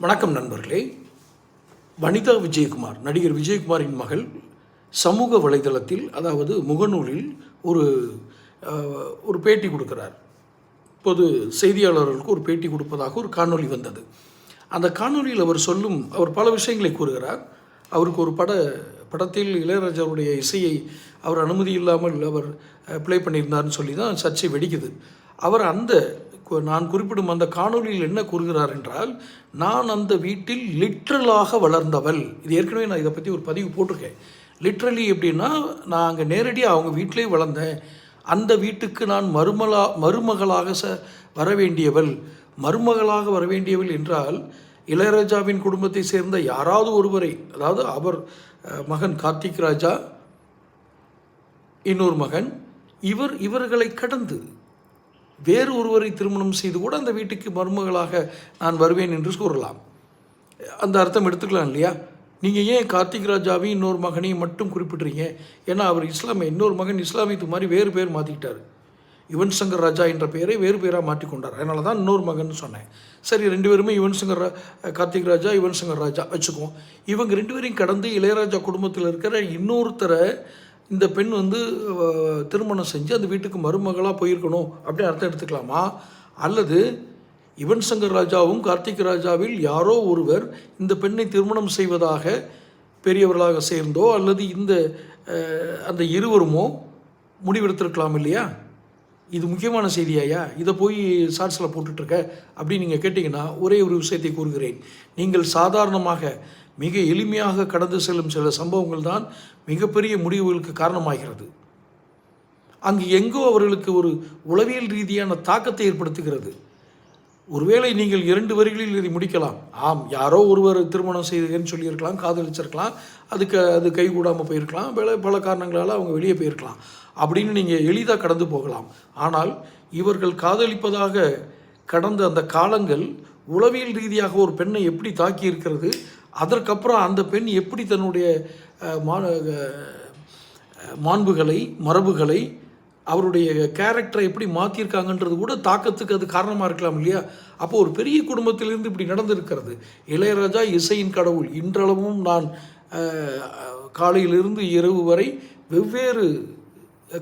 வணக்கம் நண்பர்களே. வனிதா விஜயகுமார், நடிகர் விஜயகுமாரின் மகள் சமூக வலைதளத்தில், அதாவது முகநூலில் ஒரு பேட்டி கொடுக்கிறார். பொது செய்தியாளர்களுக்கு ஒரு பேட்டி கொடுப்பதாக ஒரு காணொளி வந்தது. அந்த காணொலியில் அவர் பல விஷயங்களை கூறுகிறார். அவருக்கு ஒரு படத்தில் இளையராஜாவுடைய இசையை அவர் அனுமதி இல்லாமல் அவர் ப்ளே பண்ணியிருந்தார்னு சொல்லி தான் சர்ச்சை வெடிக்குது. அவர் நான் குறிப்பிடும் அந்த காணொலியில் என்ன கூறுகிறார் என்றால், நான் அந்த வீட்டில் லிட்ரலாக வளர்ந்தவள். இது ஏற்கனவே நான் இதை பற்றி ஒரு பதிவு போட்டிருக்கேன். லிட்ரலி எப்படின்னா, நான் அங்கே நேரடியாக அவங்க வீட்டிலே வளர்ந்தேன். அந்த வீட்டுக்கு நான் மருமகளாக வர வேண்டியவள். மருமகளாக வர வேண்டியவள் என்றால், இளையராஜாவின் குடும்பத்தை சேர்ந்த யாராவது ஒருவரை, அதாவது அவர் மகன் கார்த்திக் ராஜா, இன்னொரு மகன், இவர்களை கடந்து வேறு ஒருவரை திருமணம் செய்து கூட அந்த வீட்டுக்கு மருமகளாக நான் வருவேன் என்று கூறலாம். அந்த அர்த்தம் எடுத்துக்கலாம் இல்லையா? நீங்கள் ஏன் கார்த்திக் ராஜாவையும் இன்னொரு மகனையும் மட்டும் குறிப்பிட்றீங்க? ஏன்னா அவர் இன்னொரு மகன் இஸ்லாமியத்து மாதிரி வேறு பேர் மாற்றிக்கிட்டார். யுவன் சங்கர் ராஜா என்ற பெயரை வேறு பேராக மாற்றிக்கொண்டார். அதனால தான் இன்னொரு மகன் சொன்னேன். சரி, ரெண்டு பேருமே கார்த்திக் ராஜா, யுவன் சங்கர் ராஜா வச்சுக்குவோம். இவங்க ரெண்டு பேரையும் கடந்து இளையராஜா குடும்பத்தில் இருக்கிற இன்னொருத்தரை இந்த பெண் திருமணம் செஞ்சு அந்த வீட்டுக்கு மருமகளாக போயிருக்கணும் அப்படின்னு அர்த்தம் எடுத்துக்கலாமா? அல்லது யுவன் சங்கர் ராஜாவும் கார்த்திக் ராஜாவில் யாரோ ஒருவர் இந்த பெண்ணை திருமணம் செய்வதாக பெரியவர்களாக சேர்ந்தோ அல்லது அந்த இருவருமோ முடிவெடுத்திருக்கலாம் இல்லையா? இது முக்கியமான செய்தியாயா? இதை போய் ஷார்ட்ஸில் போட்டுட்ருக்க அப்படின்னு நீங்கள் கேட்டிங்கன்னா, ஒரே ஒரு விஷயத்தை கூறுகிறேன். நீங்கள் சாதாரணமாக மிக எளிமையாக கடந்து செல்லும் சில சம்பவங்கள் தான் மிகப்பெரிய முடிவுகளுக்கு காரணமாகிறது. அங்கு எங்கோ அவர்களுக்கு ஒரு உளவியல் ரீதியான தாக்கத்தை ஏற்படுத்துகிறது. ஒருவேளை நீங்கள் 2 வரிகளில் இதை முடிக்கலாம். ஆம், யாரோ ஒருவர் திருமணம் செய்துன்னு சொல்லியிருக்கலாம், காதலிச்சிருக்கலாம், அது கைகூடாமல் போயிருக்கலாம், பல காரணங்களால் அவங்க வெளியே போயிருக்கலாம் அப்படின்னு நீங்கள் எளிதாக கடந்து போகலாம். ஆனால் இவர்கள் காதலிப்பதாக கடந்த அந்த காலங்கள் உளவியல் ரீதியாக ஒரு பெண்ணை எப்படி தாக்கி இருக்கிறது, அதற்கப்புறம் அந்த பெண் எப்படி தன்னுடைய மாண்புகளை, மரபுகளை, அவருடைய கேரக்டரை எப்படி மாற்றியிருக்காங்கன்றது கூட தாக்கத்துக்கு அது காரணமாக இருக்கலாம் இல்லையா? அப்போது ஒரு பெரிய குடும்பத்திலிருந்து இப்படி நடந்திருக்கிறது. இளையராஜா இசையின் கடவுள். இன்றளவும் நான் காலையிலிருந்து இரவு வரை வெவ்வேறு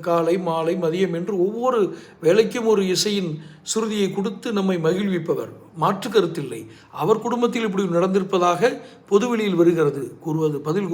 காலை, மாலை, மதியம் என்று ஒவ்வொரு வேலைக்கும் ஒரு இசையின் சுருதியை கொடுத்து நம்மை மகிழ்விப்பவர். மாற்று கருத்தில்லை. அவர் குடும்பத்தில் இப்படி நடந்திருப்பதாக பொதுவெளியில் வருகிறது. பதில்